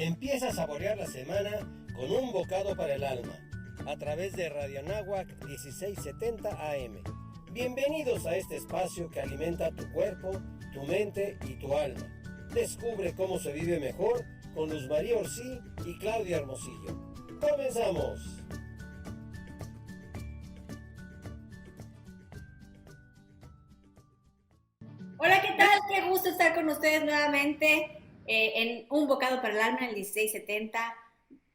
Empieza a saborear la semana con un bocado para el alma, a través de Radio Anáhuac 1670 AM. Bienvenidos a este espacio que alimenta tu cuerpo, tu mente y tu alma. Descubre cómo se vive mejor con Luz María Orsí y Claudia Hermosillo. ¡Comenzamos! Hola, ¿qué tal? Qué gusto estar con ustedes nuevamente en Un Bocado para el Alma, en el 1670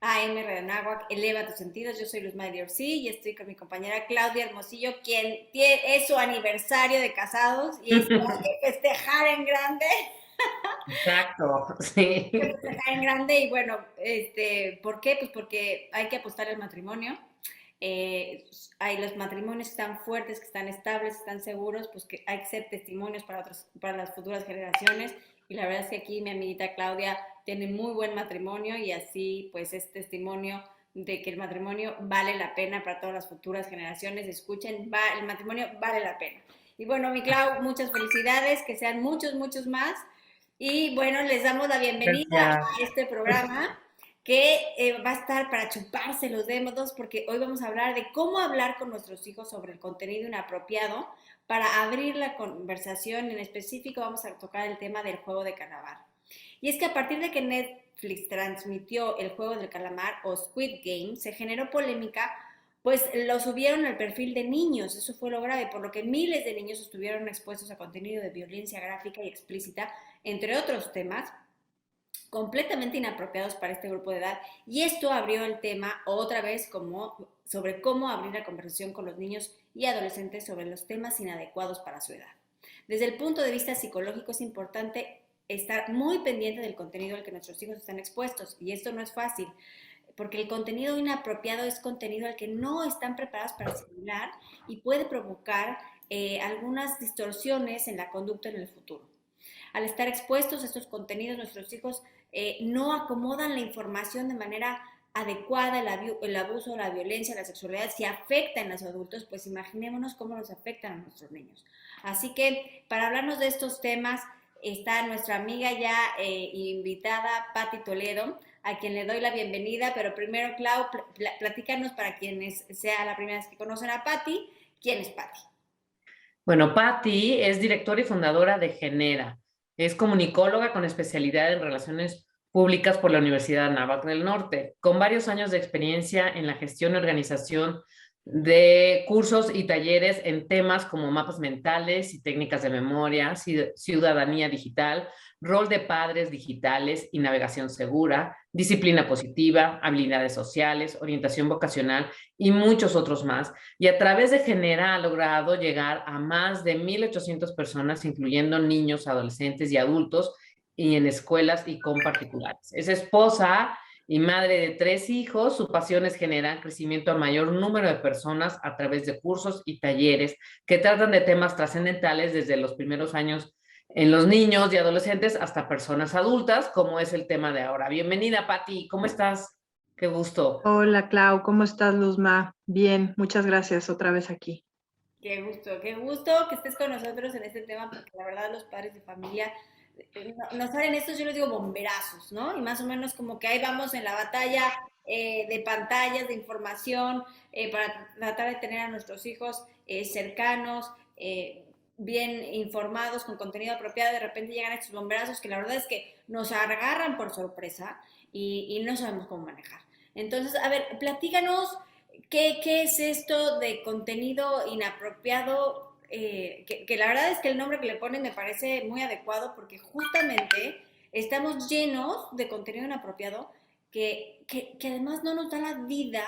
AM Radio Anáhuac. Eleva tus sentidos. Yo soy Luz María Orsí y estoy con mi compañera Claudia Hermosillo, quien es su aniversario de casados y es que festejar en grande. Exacto, sí. Festejar en grande y bueno, ¿por qué? Pues porque hay que apostar al matrimonio. Hay los matrimonios que están fuertes, que están estables, que están seguros, pues que hay que ser testimonios para las futuras generaciones. Y la verdad es que aquí mi amiguita Claudia tiene muy buen matrimonio y así pues es testimonio de que el matrimonio vale la pena para todas las futuras generaciones. Escuchen, el matrimonio vale la pena. Y bueno, mi Clau, muchas felicidades, que sean muchos, muchos más. Y bueno, les damos la bienvenida Gracias. a este programa que va a estar para chuparse los dedos, porque hoy vamos a hablar de cómo hablar con nuestros hijos sobre el contenido inapropiado. Para abrir la conversación en específico vamos a tocar el tema del juego de calamar. Y es que a partir de que Netflix transmitió el juego del calamar o Squid Game, se generó polémica, pues lo subieron al perfil de niños, eso fue lo grave, por lo que miles de niños estuvieron expuestos a contenido de violencia gráfica y explícita, entre otros temas completamente inapropiados para este grupo de edad, y esto abrió el tema otra vez sobre cómo abrir la conversación con los niños y adolescentes sobre los temas inadecuados para su edad. Desde el punto de vista psicológico es importante estar muy pendiente del contenido al que nuestros hijos están expuestos, y esto no es fácil, porque el contenido inapropiado es contenido al que no están preparados para asimilar y puede provocar algunas distorsiones en la conducta en el futuro. Al estar expuestos a estos contenidos, nuestros hijos no acomodan la información de manera adecuada. El abuso, la violencia, la sexualidad, si afecta en los adultos, pues imaginémonos cómo nos afectan a nuestros niños. Así que para hablarnos de estos temas está nuestra amiga ya invitada, Patti Toledo, a quien le doy la bienvenida. Pero primero, Clau, platícanos, para quienes sea la primera vez que conocen a Patti, ¿quién es Patti? Bueno, Patti es directora y fundadora de Genera. Es comunicóloga con especialidad en relaciones públicas por la Universidad de Anáhuac del Norte, con varios años de experiencia en la gestión y organización de cursos y talleres en temas como mapas mentales y técnicas de memoria, ciudadanía digital, rol de padres digitales y navegación segura, disciplina positiva, habilidades sociales, orientación vocacional y muchos otros más. Y a través de Genera ha logrado llegar a más de 1,800 personas, incluyendo niños, adolescentes y adultos, y en escuelas y con particulares. Es esposa y madre de 3 hijos. Su pasión es generar crecimiento a mayor número de personas a través de cursos y talleres que tratan de temas trascendentales desde los primeros años en los niños y adolescentes hasta personas adultas, como es el tema de ahora. Bienvenida, Patti, ¿cómo estás? Qué gusto. Hola, Clau, ¿cómo estás, Luzma? Bien, muchas gracias otra vez aquí. Qué gusto que estés con nosotros en este tema, porque la verdad los padres de familia nos salen estos, yo les digo bomberazos, ¿no? Y más o menos como que ahí vamos en la batalla de pantallas, de información, para tratar de tener a nuestros hijos cercanos, bien informados, con contenido apropiado. De repente llegan estos bomberazos que la verdad es que nos agarran por sorpresa y no sabemos cómo manejar. Entonces, a ver, platícanos. ¿Qué es esto de contenido inapropiado? Que la verdad es que el nombre que le ponen me parece muy adecuado, porque justamente estamos llenos de contenido inapropiado que además no nos da la vida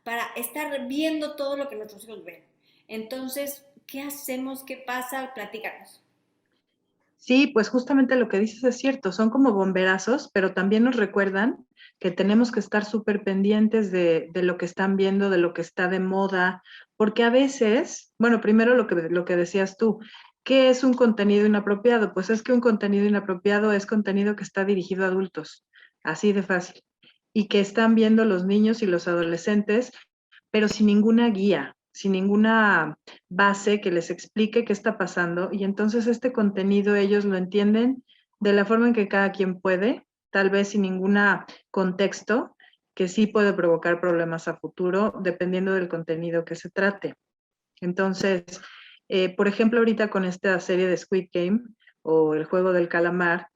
para estar viendo todo lo que nuestros hijos ven. Entonces, ¿qué hacemos? ¿Qué pasa? Platícanos. Sí, pues justamente lo que dices es cierto, son como bomberazos, pero también nos recuerdan que tenemos que estar súper pendientes de lo que están viendo, de lo que está de moda, porque a veces, bueno, primero lo que decías tú, ¿qué es un contenido inapropiado? Pues es que un contenido inapropiado es contenido que está dirigido a adultos, así de fácil, y que están viendo los niños y los adolescentes, pero sin ninguna guía, sin ninguna base que les explique qué está pasando, y entonces este contenido ellos lo entienden de la forma en que cada quien puede, tal vez sin ningún contexto, que sí puede provocar problemas a futuro, dependiendo del contenido que se trate. Entonces, por ejemplo, ahorita con esta serie de Squid Game o El Juego del Calamar,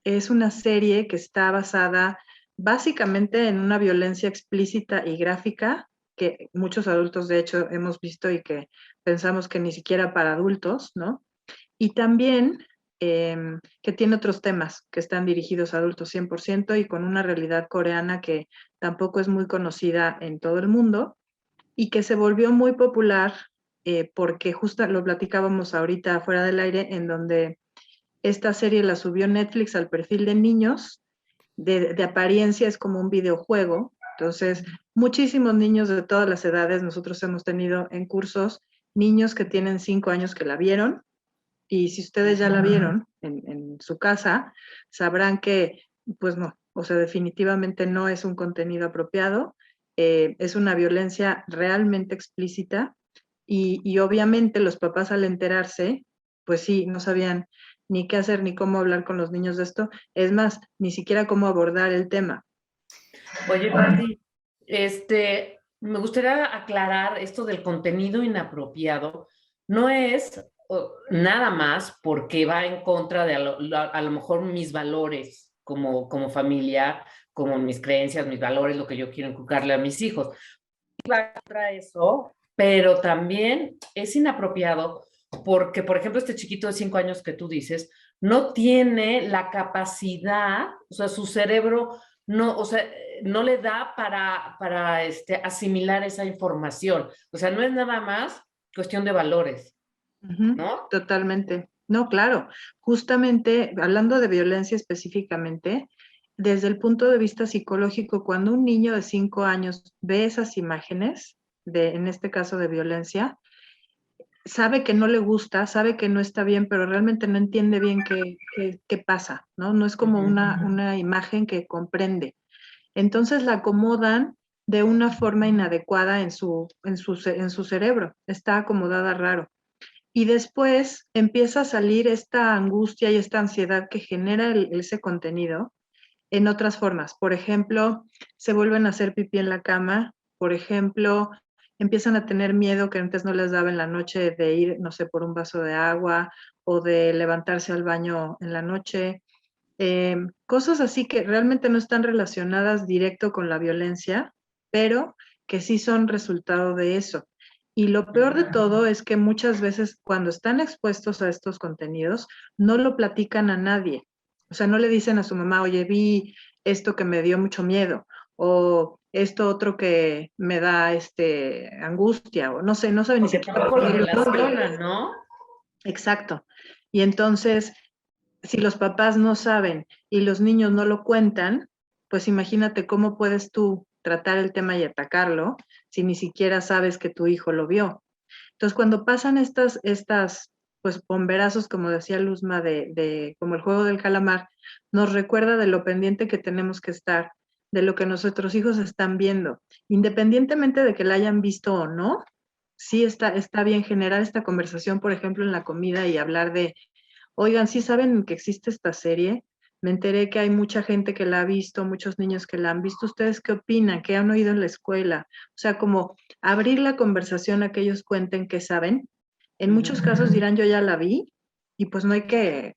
es una serie que está basada básicamente en una violencia explícita y gráfica que muchos adultos de hecho hemos visto y que pensamos que ni siquiera para adultos, ¿no? Y también que tiene otros temas que están dirigidos a adultos 100% y con una realidad coreana que tampoco es muy conocida en todo el mundo y que se volvió muy popular porque justo lo platicábamos ahorita fuera del aire, en donde esta serie la subió Netflix al perfil de niños, de apariencia es como un videojuego, entonces muchísimos niños de todas las edades, nosotros hemos tenido en cursos niños que tienen 5 años que la vieron, y si ustedes ya la vieron en su casa, sabrán que, pues no, o sea, definitivamente no es un contenido apropiado, es una violencia realmente explícita y obviamente los papás al enterarse, pues sí, no sabían ni qué hacer ni cómo hablar con los niños de esto, es más, ni siquiera cómo abordar el tema. Oye, Pati, me gustaría aclarar esto del contenido inapropiado. No es nada más porque va en contra de a lo mejor mis valores como familia, como mis creencias, mis valores, lo que yo quiero inculcarle a mis hijos. Va contra eso, pero también es inapropiado porque, por ejemplo, este chiquito de 5 años que tú dices, no tiene la capacidad, o sea, su cerebro no, o sea, no le da para asimilar esa información. O sea, no es nada más cuestión de valores, ¿no? Totalmente. No, claro. Justamente, hablando de violencia específicamente, desde el punto de vista psicológico, cuando un niño de 5 años ve esas imágenes, en este caso de violencia, sabe que no le gusta, sabe que no está bien, pero realmente no entiende bien qué pasa, ¿no? No es como una imagen que comprende. Entonces la acomodan de una forma inadecuada en su cerebro, está acomodada raro. Y después empieza a salir esta angustia y esta ansiedad que genera ese contenido en otras formas. Por ejemplo, se vuelven a hacer pipí en la cama, por ejemplo, empiezan a tener miedo que antes no les daba en la noche de ir, no sé, por un vaso de agua o de levantarse al baño en la noche. Cosas así que realmente no están relacionadas directo con la violencia, pero que sí son resultado de eso. Y lo peor de todo es que muchas veces cuando están expuestos a estos contenidos, no lo platican a nadie. O sea, no le dicen a su mamá, oye, vi esto que me dio mucho miedo, o esto otro que me da angustia, o no sé, no saben ni Porque siquiera tampoco lo por qué lo hacen. relacionan, ¿no? Exacto. Y entonces, si los papás no saben y los niños no lo cuentan, pues imagínate cómo puedes tú tratar el tema y atacarlo si ni siquiera sabes que tu hijo lo vio. Entonces, cuando pasan estas pues bomberazos, como decía Luzma, como el juego del calamar, nos recuerda de lo pendiente que tenemos que estar, de lo que nuestros hijos están viendo, independientemente de que la hayan visto o no. Sí está bien generar esta conversación, por ejemplo, en la comida y hablar de, oigan, ¿sí saben que existe esta serie? Me enteré que hay mucha gente que la ha visto, muchos niños que la han visto. ¿Ustedes qué opinan? ¿Qué han oído en la escuela? O sea, como abrir la conversación a que ellos cuenten qué saben. En muchos casos dirán, yo ya la vi, y pues no hay que,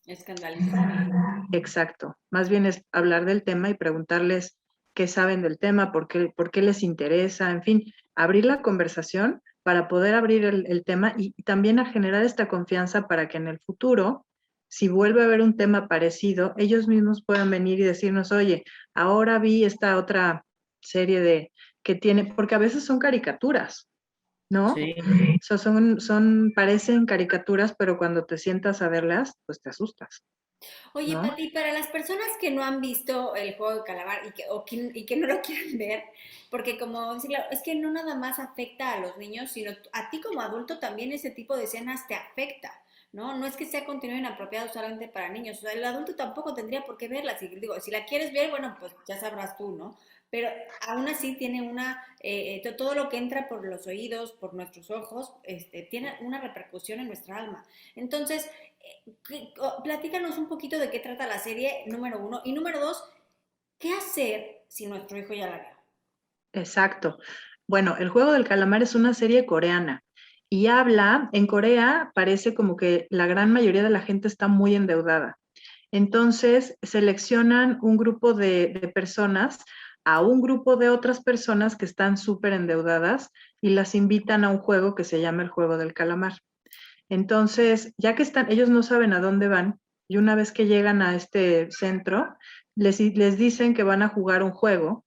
Escandalizar. exacto. Más bien es hablar del tema y preguntarles qué saben del tema, por qué les interesa, en fin, abrir la conversación para poder abrir el tema y también a generar esta confianza para que en el futuro, si vuelve a haber un tema parecido, ellos mismos puedan venir y decirnos, oye, ahora vi esta otra serie que tiene, porque a veces son caricaturas, ¿no? Sí. O sea, parecen caricaturas, pero cuando te sientas a verlas, pues te asustas, Oye, ¿no? Pati, para las personas que no han visto el juego de calamar y que no lo quieren ver, porque como decirlo, es que no nada más afecta a los niños, sino a ti como adulto también ese tipo de escenas te afecta, ¿no? No es que sea contenido inapropiado solamente para niños, o sea, el adulto tampoco tendría por qué verla. Si la quieres ver, bueno, pues ya sabrás tú, ¿no? Pero aún así tiene todo lo que entra por los oídos, por nuestros ojos, tiene una repercusión en nuestra alma. Entonces, Platícanos un poquito de qué trata la serie, número uno. Y número dos, ¿qué hacer si nuestro hijo ya la vio? Exacto. Bueno, El Juego del Calamar es una serie coreana y habla, en Corea parece como que la gran mayoría de la gente está muy endeudada. Entonces, seleccionan un grupo de personas a un grupo de otras personas que están súper endeudadas y las invitan a un juego que se llama el Juego del Calamar. Entonces, ya que están, ellos no saben a dónde van y una vez que llegan a este centro, les dicen que van a jugar un juego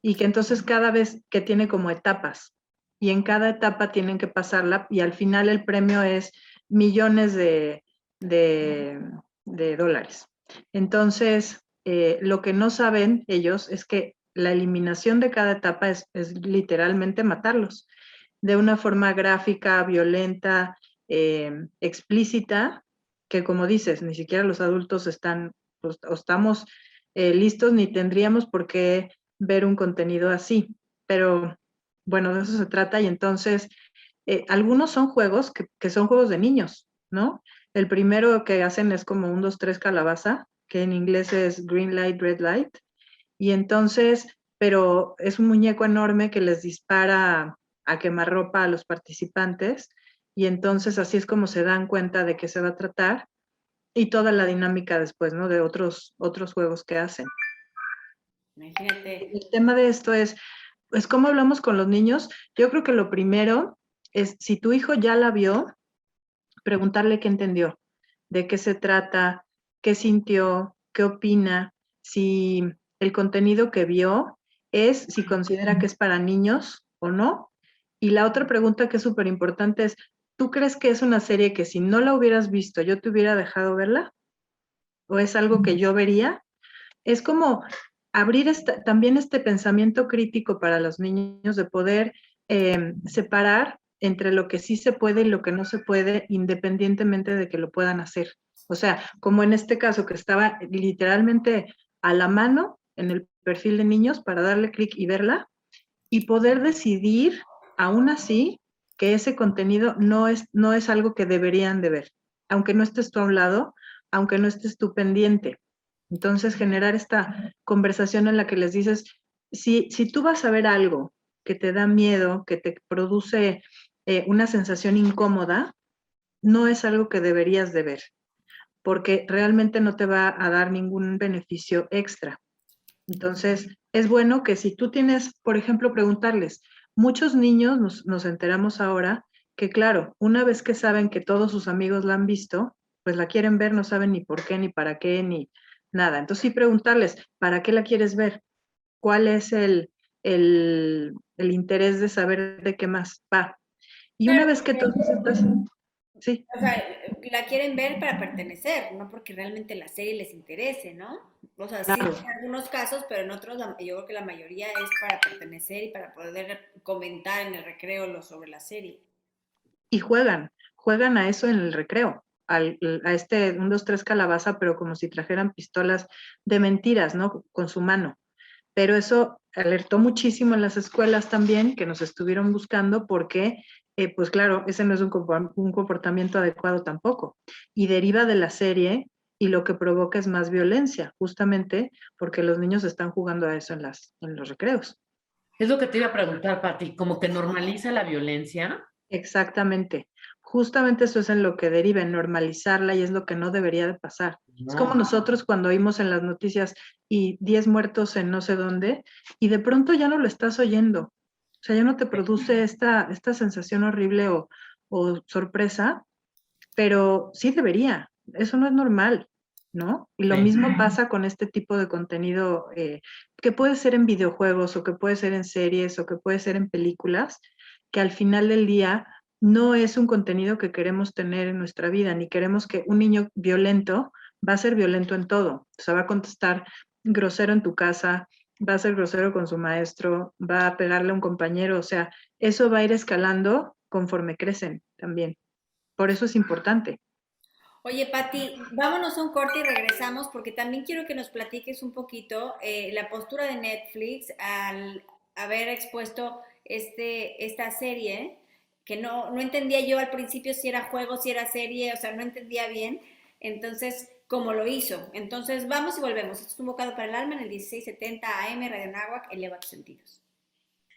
y que entonces cada vez que tiene como etapas y en cada etapa tienen que pasarla y al final el premio es millones de, de dólares. Entonces, lo que no saben ellos es que la eliminación de cada etapa es literalmente matarlos de una forma gráfica, violenta, explícita, que como dices, ni siquiera los adultos están, pues, o estamos listos ni tendríamos por qué ver un contenido así. Pero bueno, de eso se trata y entonces algunos son juegos que son juegos de niños, ¿no? El primero que hacen es como un 2 3 calabaza, que en inglés es green light, red light, y entonces, pero es un muñeco enorme que les dispara a quemarropa a los participantes, y entonces así es como se dan cuenta de qué se va a tratar, y toda la dinámica después, ¿no? De otros juegos que hacen. Imagínate. El tema de esto es cómo hablamos con los niños. Yo creo que lo primero es, si tu hijo ya la vio, preguntarle qué entendió, de qué se trata, qué sintió, qué opina, si el contenido que vio es, si considera que es para niños o no. Y la otra pregunta que es súper importante es, ¿tú crees que es una serie que si no la hubieras visto, yo te hubiera dejado verla? ¿O es algo que yo vería? Es como abrir también este pensamiento crítico para los niños de poder separar entre lo que sí se puede y lo que no se puede, independientemente de que lo puedan hacer. O sea, como en este caso que estaba literalmente a la mano en el perfil de niños para darle clic y verla y poder decidir aún así que ese contenido no es algo que deberían de ver, aunque no estés tú a un lado, aunque no estés tú pendiente. Entonces, generar esta conversación en la que les dices, si tú vas a ver algo que te da miedo, que te produce una sensación incómoda, no es algo que deberías de ver, porque realmente no te va a dar ningún beneficio extra. Entonces, es bueno que si tú tienes, por ejemplo, preguntarles, muchos niños nos enteramos ahora que, claro, una vez que saben que todos sus amigos la han visto, pues la quieren ver, no saben ni por qué, ni para qué, ni nada. Entonces, sí preguntarles, ¿para qué la quieres ver? ¿Cuál es el interés de saber de qué más va? Y una Claro, vez que porque, tú aceptas, sí, o sea, la quieren ver para pertenecer, no porque realmente la serie les interese, ¿no? O sea, sí claro. en algunos casos, pero en otros yo creo que la mayoría es para pertenecer y para poder comentar en el recreo sobre la serie. Y juegan a eso en el recreo, a este 1, 2, 3 calabaza, pero como si trajeran pistolas de mentiras, ¿no? Con su mano. Pero eso alertó muchísimo en las escuelas también, que nos estuvieron buscando porque, pues claro, ese no es un comportamiento adecuado tampoco. Y deriva de la serie y lo que provoca es más violencia, justamente porque los niños están jugando a eso en los recreos. Es lo que te iba a preguntar, Pati, como que normaliza la violencia. Exactamente. Justamente eso es en lo que deriva, en normalizarla y es lo que no debería de pasar. Es como No. nosotros cuando oímos en las noticias y 10 muertos en no sé dónde y de pronto ya no lo estás oyendo. O sea, ya no te produce esta sensación horrible o sorpresa, pero sí debería. Eso no es normal, ¿no? Y lo Sí. mismo pasa con este tipo de contenido que puede ser en videojuegos o que puede ser en series o que puede ser en películas, que al final del día no es un contenido que queremos tener en nuestra vida, ni queremos que un niño violento va a ser violento en todo. O sea, va a contestar grosero en tu casa, va a ser grosero con su maestro, va a pegarle a un compañero, o sea, eso va a ir escalando conforme crecen también. Por eso es importante. Oye, Pati, vámonos a un corte y regresamos porque también quiero que nos platiques un poquito la postura de Netflix al haber expuesto esta serie que no entendía yo al principio si era juego, si era serie, o sea, no entendía bien. Entonces, ¿cómo lo hizo? Entonces, vamos y volvemos. Esto es Un Bocado para el Alma en el 1670 AM, Radio Náhuac, eleva tus sentidos.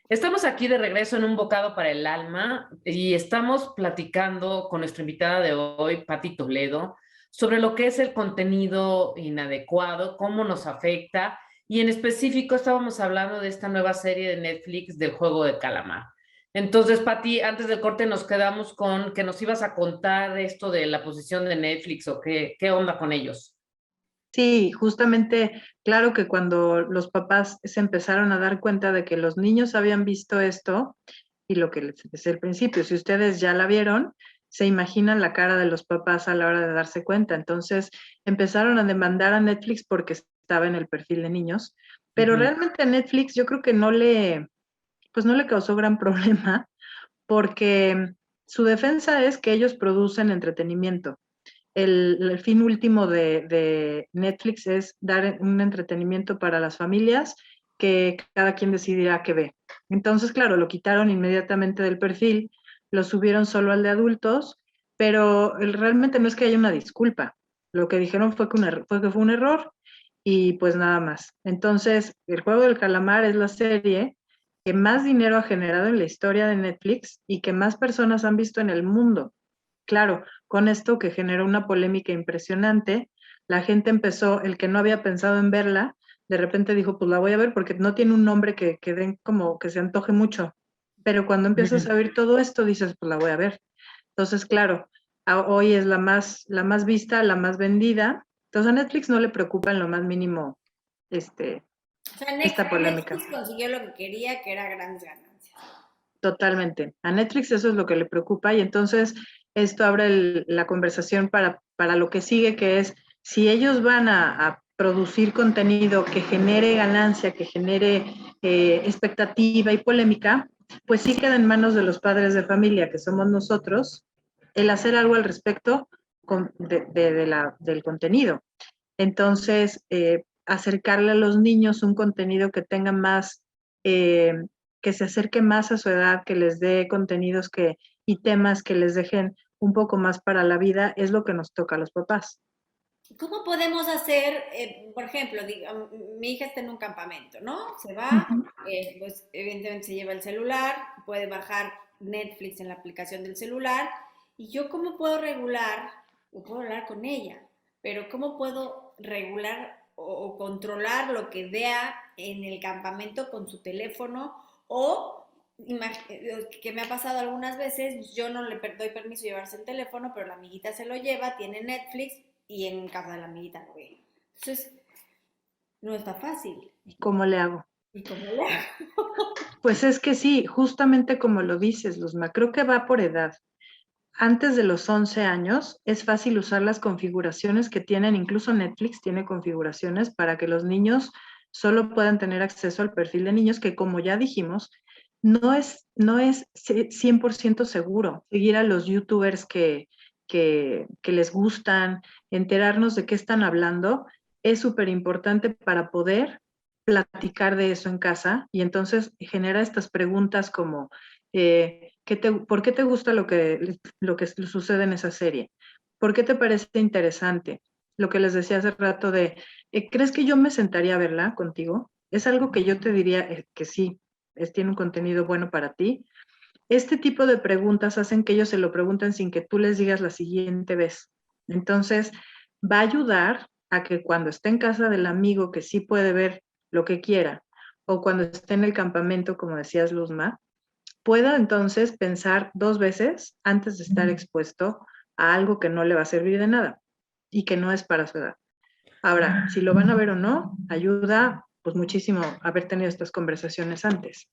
Estamos aquí de regreso en Un Bocado para el Alma y estamos platicando con nuestra invitada de hoy, Pati Toledo, sobre lo que es el contenido inadecuado, cómo nos afecta, y en específico estábamos hablando de esta nueva serie de Netflix del Juego de Calamar. Entonces, Pati, antes del corte nos quedamos con que nos ibas a contar esto de la posición de Netflix o qué onda con ellos. Sí, justamente, claro que cuando los papás se empezaron a dar cuenta de que los niños habían visto esto, y lo que les decía al principio, si ustedes ya la vieron, se imaginan la cara de los papás a la hora de darse cuenta. Entonces empezaron a demandar a Netflix porque estaba en el perfil de niños, pero realmente a Netflix yo creo que pues no le causó gran problema, porque su defensa es que ellos producen entretenimiento. El fin último de Netflix es dar un entretenimiento para las familias que cada quien decidirá qué ve. Entonces, claro, lo quitaron inmediatamente del perfil, lo subieron solo al de adultos, pero realmente no es que haya una disculpa. Lo que dijeron fue que fue un error y pues nada más. Entonces, El Juego del Calamar es la serie que más dinero ha generado en la historia de Netflix y que más personas han visto en el mundo. Claro, con esto que generó una polémica impresionante, la gente empezó, el que no había pensado en verla, de repente dijo, pues la voy a ver porque no tiene un nombre que den como que se antoje mucho. Pero cuando empiezas a ver todo esto, dices, pues la voy a ver. Entonces, claro, hoy es la más vista, la más vendida. Entonces a Netflix no le preocupa en lo más mínimo O sea, esta polémica. Netflix consiguió lo que quería, que era grandes ganancias. Totalmente. A Netflix eso es lo que le preocupa y entonces esto abre la conversación para lo que sigue, que es si ellos van a producir contenido que genere ganancia, que genere expectativa y polémica, pues sí queda en manos de los padres de familia, que somos nosotros, el hacer algo al respecto del contenido. Entonces, acercarle a los niños un contenido que tenga más que se acerque más a su edad, que les dé contenidos y temas que les dejen un poco más para la vida, es lo que nos toca a los papás. ¿Cómo podemos hacer, por ejemplo, mi hija está en un campamento, ¿no? Se va, pues evidentemente se lleva el celular, puede bajar Netflix en la aplicación del celular, y yo cómo puedo regular, o puedo hablar con ella, pero cómo puedo regular o controlar lo que vea en el campamento con su teléfono o que me ha pasado algunas veces, yo no le doy permiso de llevarse el teléfono, pero la amiguita se lo lleva, tiene Netflix y en casa de la amiguita lo ve. Entonces, no está fácil. ¿Y cómo le hago? ¿Y cómo le hago? Pues es que sí, justamente como lo dices, Luzma, creo que va por edad. Antes de los 11 años es fácil usar las configuraciones que tienen, incluso Netflix tiene configuraciones para que los niños solo puedan tener acceso al perfil de niños, que como ya dijimos, no es 100% seguro seguir a los youtubers que les gustan, enterarnos de qué están hablando, es súper importante para poder platicar de eso en casa y entonces genera estas preguntas como, ¿por qué te gusta lo que sucede en esa serie? ¿Por qué te parece interesante? Lo que les decía hace rato de, ¿crees que yo me sentaría a verla contigo? Es algo que yo te diría que sí, tiene un contenido bueno para ti. Este tipo de preguntas hacen que ellos se lo pregunten sin que tú les digas la siguiente vez. Entonces, va a ayudar a que cuando esté en casa del amigo que sí puede ver lo que quiera, o cuando esté en el campamento, como decías, Luzma, pueda entonces pensar 2 veces antes de estar expuesto a algo que no le va a servir de nada y que no es para su edad. Ahora, si lo van a ver o no, ayuda pues muchísimo haber tenido estas conversaciones antes.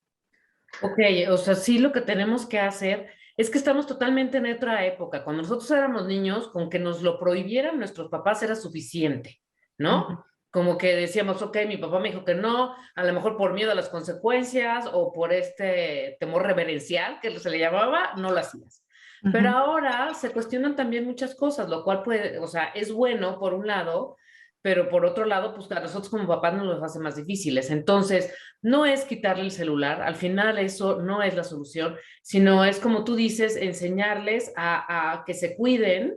Ok, o sea, sí lo que tenemos que hacer es que estamos totalmente en otra época. Cuando nosotros éramos niños, con que nos lo prohibieran nuestros papás era suficiente, ¿no? Como que decíamos, ok, mi papá me dijo que no, a lo mejor por miedo a las consecuencias o por este temor reverencial que se le llamaba, no lo hacías. Pero ahora se cuestionan también muchas cosas, lo cual puede, o sea, es bueno por un lado, pero por otro lado, pues a nosotros como papás nos los hace más difíciles. Entonces, no es quitarle el celular, al final eso no es la solución, sino es como tú dices, enseñarles a que se cuiden,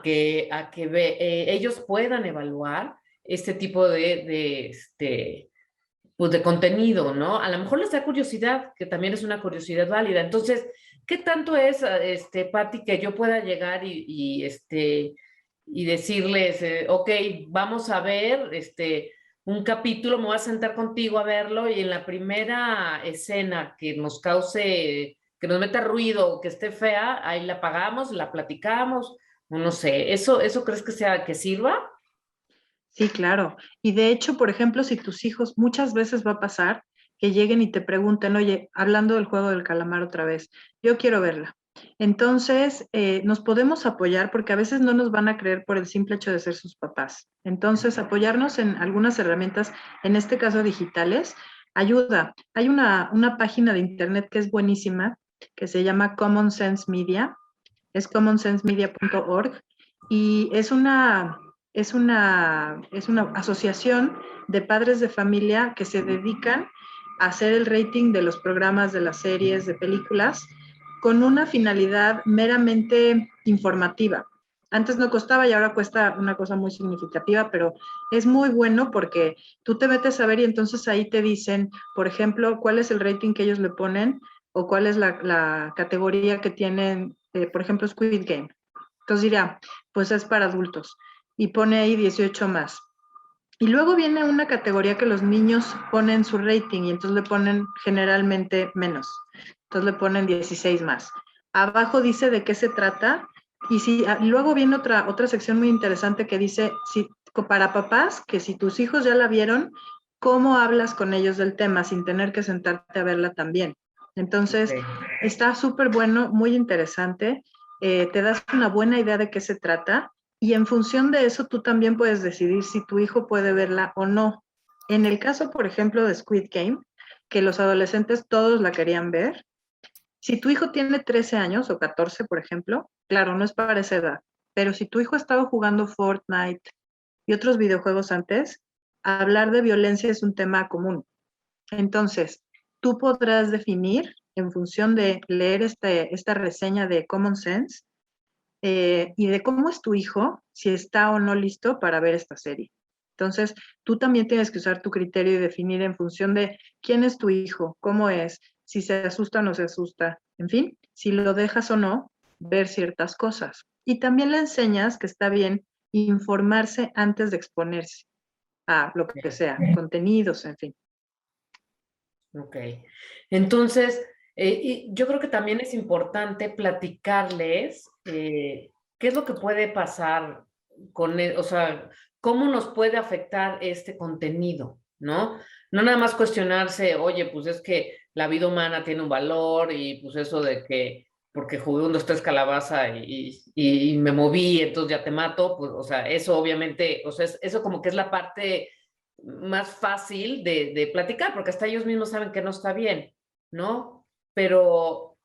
ellos puedan evaluar este tipo pues de contenido, ¿no? A lo mejor les da curiosidad, que también es una curiosidad válida. Entonces, ¿qué tanto es, Pati, que yo pueda llegar y decirles, ok, vamos a ver, un capítulo, me voy a sentar contigo a verlo y en la primera escena que nos cause, que nos meta ruido, que esté fea, ahí la apagamos, la platicamos, o no sé, ¿eso crees que sirva? Sí, claro. Y de hecho, por ejemplo, si tus hijos, muchas veces va a pasar que lleguen y te pregunten, oye, hablando del juego del calamar otra vez, yo quiero verla. Entonces, nos podemos apoyar porque a veces no nos van a creer por el simple hecho de ser sus papás. Entonces, apoyarnos en algunas herramientas, en este caso digitales, ayuda. Hay una página de internet que es buenísima, que se llama Common Sense Media, es commonsensemedia.org y es una asociación de padres de familia que se dedican a hacer el rating de los programas, de las series, de películas, con una finalidad meramente informativa. Antes no costaba y ahora cuesta una cosa muy significativa, pero es muy bueno porque tú te metes a ver y entonces ahí te dicen, por ejemplo, cuál es el rating que ellos le ponen o cuál es la categoría que tienen, por ejemplo, Squid Game. Entonces dirá, pues es para adultos y pone ahí 18 más. Y luego viene una categoría que los niños ponen su rating y entonces le ponen generalmente menos. Entonces le ponen 16 más. Abajo dice de qué se trata y luego viene otra sección muy interesante que dice, para papás, que si tus hijos ya la vieron, ¿cómo hablas con ellos del tema sin tener que sentarte a verla también? Entonces, Okay. está súper bueno, muy interesante, te das una buena idea de qué se trata y en función de eso tú también puedes decidir si tu hijo puede verla o no. En el caso, por ejemplo, de Squid Game, que los adolescentes todos la querían ver, si tu hijo tiene 13 años o 14, por ejemplo, claro, no es para esa edad, pero si tu hijo estaba jugando Fortnite y otros videojuegos antes, hablar de violencia es un tema común. Entonces, tú podrás definir en función de leer esta reseña de Common Sense y de cómo es tu hijo, si está o no listo para ver esta serie. Entonces, tú también tienes que usar tu criterio y definir en función de quién es tu hijo, cómo es, si se asusta o no se asusta, en fin, si lo dejas o no ver ciertas cosas. Y también le enseñas que está bien informarse antes de exponerse a lo que sea, contenidos, en fin. Ok. Entonces, y yo creo que también es importante platicarles qué es lo que puede pasar o sea, cómo nos puede afectar este contenido, ¿no? No nada más cuestionarse, oye, pues es que la vida humana tiene un valor y pues eso de que porque jugué un, dos, tres calabaza y me moví, entonces ya te mato, pues, o sea, eso obviamente, o sea, eso como que es la parte más fácil de platicar, porque hasta ellos mismos saben que no está bien, ¿no? Pero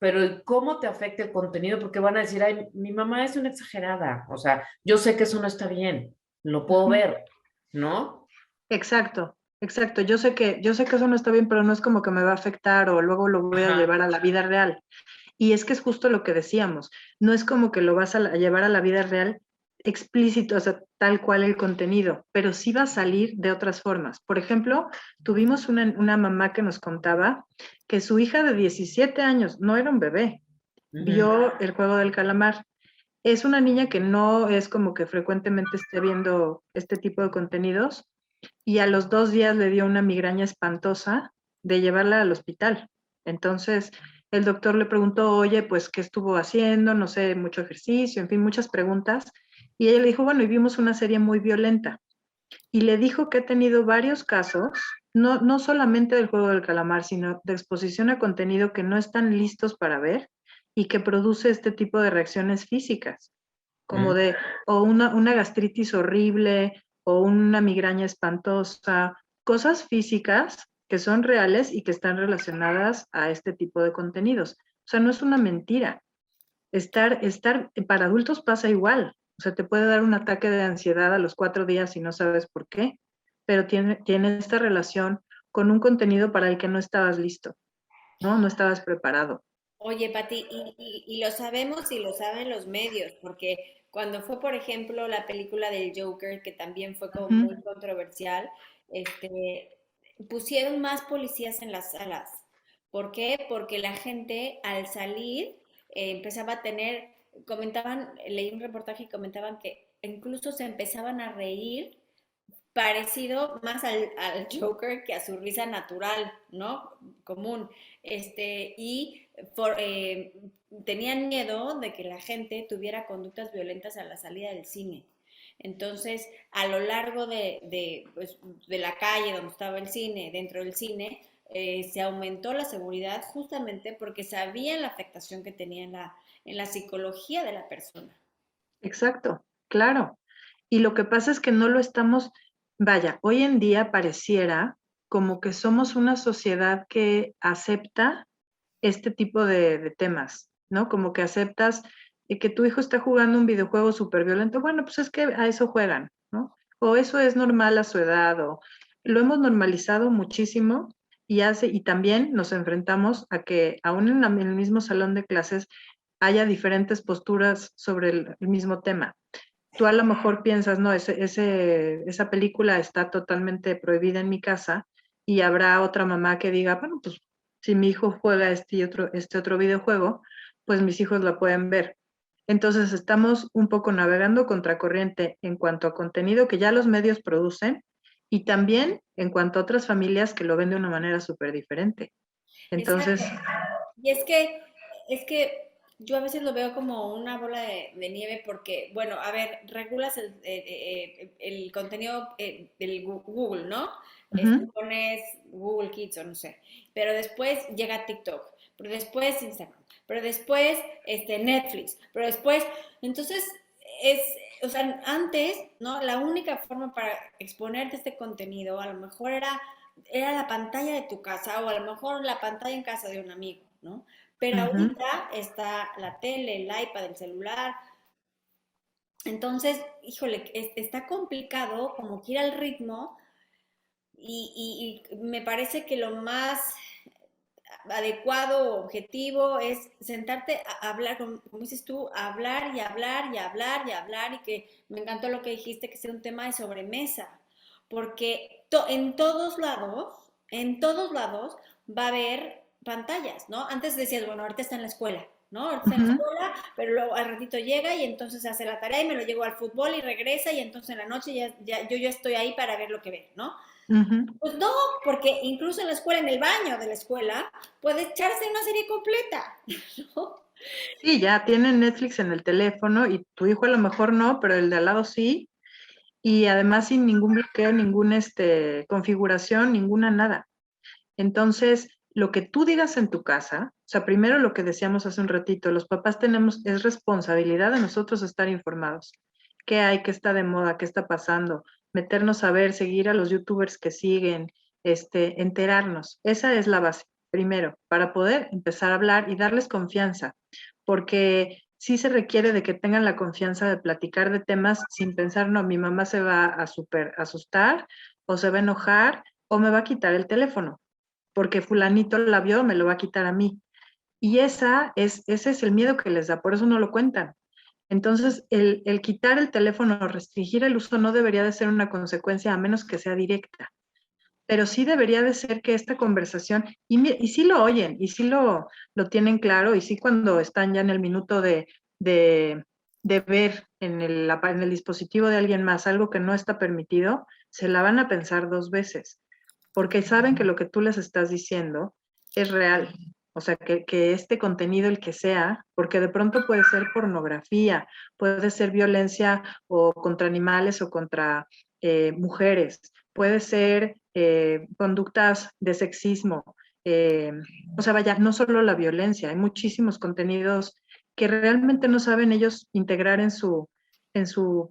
¿cómo te afecta el contenido? Porque van a decir, ay, mi mamá es una exagerada, o sea, yo sé que eso no está bien, lo puedo ver, ¿no? Exacto, exacto. Yo sé que eso no está bien, pero no es como que me va a afectar o luego lo voy a Ajá. llevar a la vida real. Y es que es justo lo que decíamos, no es como que lo vas a llevar a la vida real explícito, o sea, tal cual el contenido, pero sí va a salir de otras formas. Por ejemplo, tuvimos una mamá que nos contaba que su hija de 17 años, no era un bebé, vio el juego del calamar. Es una niña que no es como que frecuentemente esté viendo este tipo de contenidos y a los 2 días le dio una migraña espantosa de llevarla al hospital. Entonces, el doctor le preguntó, oye, pues, ¿qué estuvo haciendo? No sé, mucho ejercicio, en fin, muchas preguntas. Y ella le dijo, bueno, y vimos una serie muy violenta. Y le dijo que ha tenido varios casos, no solamente del juego del calamar, sino de exposición a contenido que no están listos para ver y que produce este tipo de reacciones físicas, como de o una gastritis horrible o una migraña espantosa, cosas físicas que son reales y que están relacionadas a este tipo de contenidos. O sea, no es una mentira. Estar para adultos pasa igual. O sea, te puede dar un ataque de ansiedad a los 4 días y no sabes por qué, pero tiene esta relación con un contenido para el que no estabas listo, ¿no? No estabas preparado. Oye, Pati, y lo sabemos y lo saben los medios, porque cuando fue, por ejemplo, la película del Joker, que también fue como Ujú. muy controversial, este, pusieron más policías en las salas. ¿Por qué? Porque la gente al salir empezaba a tener, comentaban, leí un reportaje y comentaban que incluso se empezaban a reír parecido más al Joker que a su risa natural, ¿no? Común. Y tenían miedo de que la gente tuviera conductas violentas a la salida del cine. Entonces, a lo largo pues, de la calle donde estaba el cine, dentro del cine, se aumentó la seguridad justamente porque sabían la afectación que tenía en la psicología de la persona. Exacto, claro. Y lo que pasa es que no lo estamos, vaya, hoy en día pareciera como que somos una sociedad que acepta este tipo de temas, ¿no? Como que aceptas que tu hijo está jugando un videojuego súper violento, bueno, pues es que a eso juegan, ¿no? O eso es normal a su edad, o lo hemos normalizado muchísimo y también nos enfrentamos a que aún en el mismo salón de clases haya diferentes posturas sobre el mismo tema. Tú a lo mejor piensas, no, esa película está totalmente prohibida en mi casa y habrá otra mamá que diga, bueno, pues si mi hijo juega este otro videojuego, pues mis hijos la pueden ver. Entonces estamos un poco navegando contracorriente en cuanto a contenido que ya los medios producen y también en cuanto a otras familias que lo ven de una manera súper diferente. Entonces, Exacto. Y es que yo a veces lo veo como una bola de nieve porque, bueno, a ver, regulas el contenido del Google, ¿no? uh-huh, Pones Google Kids o no sé, pero después llega TikTok, pero después Instagram, pero después Netflix, pero después, entonces es, o sea, antes, ¿no? La única forma para exponerte este contenido a lo mejor era la pantalla de tu casa o a lo mejor la pantalla en casa de un amigo, ¿no? Pero uh-huh. ahorita está la tele, el iPad, el celular. Entonces, híjole, está complicado como que ir al ritmo y me parece que lo más adecuado, objetivo, es sentarte a hablar, como dices tú, a hablar y hablar y hablar y hablar y que me encantó lo que dijiste, que sea un tema de sobremesa, porque en todos lados va a haber pantallas, ¿no? Antes decías, bueno, ahorita está en la escuela, ¿no? Ahorita está en la Uh-huh. escuela, pero luego al ratito llega y entonces hace la tarea y me lo llevo al fútbol y regresa y entonces en la noche yo ya estoy ahí para ver lo que ve, ¿no? Uh-huh. Pues no, porque incluso en la escuela, en el baño de la escuela, puede echarse una serie completa, ¿no? Sí, ya tienen Netflix en el teléfono y tu hijo a lo mejor no, pero el de al lado sí, y además sin ningún bloqueo, ninguna configuración, ninguna nada. Entonces, lo que tú digas en tu casa, o sea, primero lo que decíamos hace un ratito, los papás es responsabilidad de nosotros estar informados. ¿Qué hay? ¿Qué está de moda? ¿Qué está pasando? Meternos a ver, seguir a los youtubers que siguen, enterarnos. Esa es la base, primero, para poder empezar a hablar y darles confianza, porque sí se requiere de que tengan la confianza de platicar de temas sin pensar, no, mi mamá se va a super asustar o se va a enojar o me va a quitar el teléfono porque fulanito la vio, me lo va a quitar a mí. Y ese es el miedo que les da, por eso no lo cuentan. Entonces, el quitar el teléfono o restringir el uso no debería de ser una consecuencia a menos que sea directa, pero sí debería de ser que esta conversación, y sí lo oyen, y sí lo tienen claro, y sí cuando están ya en el minuto de ver en el dispositivo de alguien más algo que no está permitido, se la van a pensar 2 veces porque saben que lo que tú les estás diciendo es real. O sea, que este contenido, el que sea, porque de pronto puede ser pornografía, puede ser violencia o contra animales o contra mujeres, puede ser conductas de sexismo. eh, o sea, vaya, no solo la violencia, hay muchísimos contenidos que realmente no saben ellos integrar en su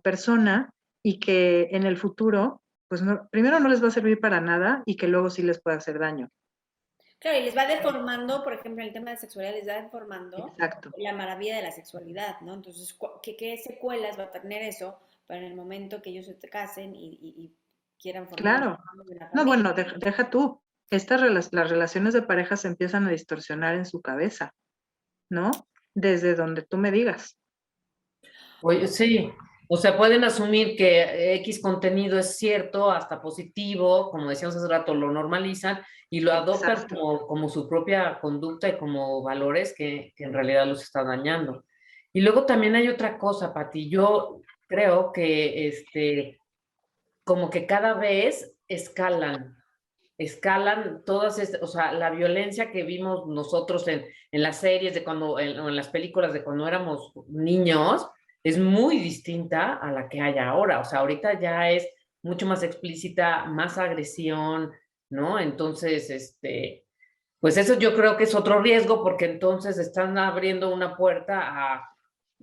persona y que en el futuro pues no, primero no les va a servir para nada y que luego sí les puede hacer daño. Claro, y les va deformando, por ejemplo, en el tema de sexualidad, les va deformando Exacto. la maravilla de la sexualidad, ¿no? Entonces, ¿qué secuelas va a tener eso para en el momento que ellos se casen y quieran formar Claro. una No, familia? bueno, deja tú. Las relaciones de pareja se empiezan a distorsionar en su cabeza, ¿no? Desde donde tú me digas. Oye, sí, o sea, pueden asumir que X contenido es cierto, hasta positivo, como decíamos hace rato, lo normalizan y lo adoptan Exacto. como su propia conducta y como valores que en realidad los está dañando. Y luego también hay otra cosa, Pati, yo creo que como que cada vez escalan todas estas, o sea, la violencia que vimos nosotros en las series de cuando, o en las películas de cuando éramos niños, es muy distinta a la que hay ahora. O sea, ahorita ya es mucho más explícita, más agresión, ¿no? Entonces, pues eso yo creo que es otro riesgo porque entonces están abriendo una puerta a,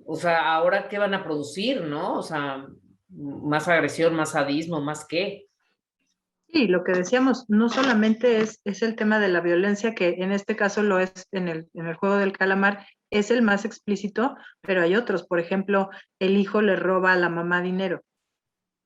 o sea, ahora qué van a producir, ¿no? O sea, más agresión, más sadismo, más qué. Sí, lo que decíamos, no solamente es el tema de la violencia, que en este caso lo es en el juego del calamar, es el más explícito, pero hay otros. Por ejemplo, el hijo le roba a la mamá dinero.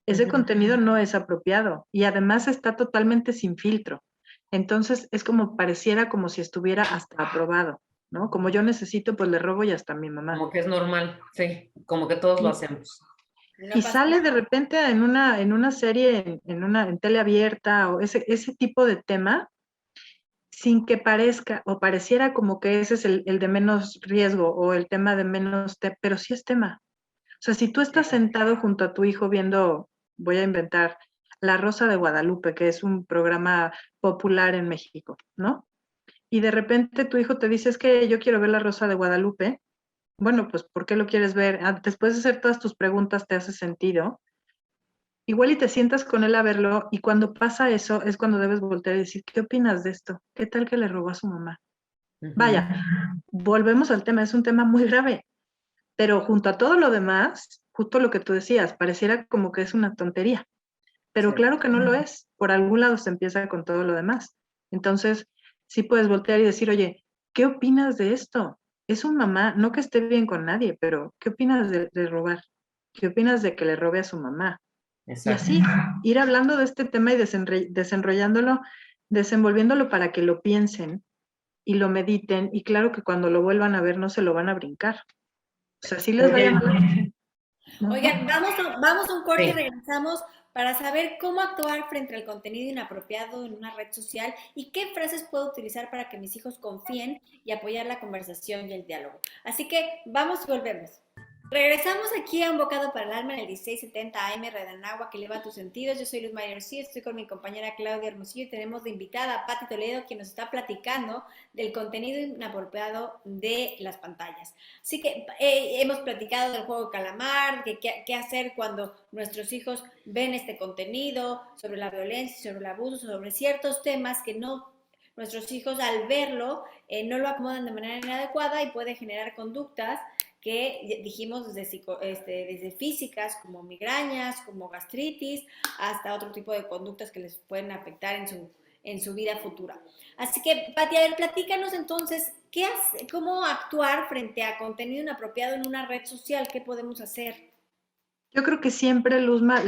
Ese contenido no es apropiado y además está totalmente sin filtro. Entonces es como pareciera como si estuviera hasta aprobado, ¿no? Como yo necesito, pues le robo y hasta a mi mamá. Como que es normal, sí, como que todos lo Y, hacemos. No y pasa sale de nada. repente en una serie, en tele abierta o ese tipo de tema, sin que parezca o pareciera como que ese es el de menos riesgo o el tema de menos, pero sí es tema. O sea, si tú estás sentado junto a tu hijo viendo, voy a inventar, La Rosa de Guadalupe, que es un programa popular en México, ¿no? Y de repente tu hijo te dice, es que yo quiero ver La Rosa de Guadalupe. Bueno, pues, ¿por qué lo quieres ver? Después de hacer todas tus preguntas, ¿te hace sentido? Igual y te sientas con él a verlo y cuando pasa eso es cuando debes voltear y decir, ¿qué opinas de esto? ¿Qué tal que le robó a su mamá? Ujú. Vaya, volvemos al tema, es un tema muy grave, pero junto a todo lo demás, justo lo que tú decías, pareciera como que es una tontería, pero Sí. claro que no lo es, por algún lado se empieza con todo lo demás. Entonces, sí puedes voltear y decir, oye, ¿qué opinas de esto? Es un mamá, no que esté bien con nadie, pero ¿qué opinas de robar? ¿Qué opinas de que le robe a su mamá? Y Exacto. así, ir hablando de este tema y desenrollándolo, desenvolviéndolo para que lo piensen y lo mediten, y claro que cuando lo vuelvan a ver no se lo van a brincar. O sea, sí les va a Oye, llamar la atención. Oigan, vamos a un corte y sí. regresamos para saber cómo actuar frente al contenido inapropiado en una red social y qué frases puedo utilizar para que mis hijos confíen y apoyar la conversación y el diálogo. Así que vamos y volvemos. Regresamos aquí a Un Bocado para el Alma en el 1670 AM Radio Anáhuac, que eleva tus sentidos. Yo soy Luz María García, estoy con mi compañera Claudia Hermosillo y tenemos de invitada a Pati Toledo, quien nos está platicando del contenido inapropiado de las pantallas. Así que hemos platicado del juego calamar, de qué hacer cuando nuestros hijos ven este contenido, sobre la violencia, sobre el abuso, sobre ciertos temas que no nuestros hijos al verlo no lo acomodan de manera inadecuada y puede generar conductas que dijimos desde físicas como migrañas, como gastritis, hasta otro tipo de conductas que les pueden afectar en su vida futura. Así que, Pati, a ver, platícanos entonces, ¿cómo actuar frente a contenido inapropiado en una red social? ¿Qué podemos hacer? Yo creo que siempre, Luzma,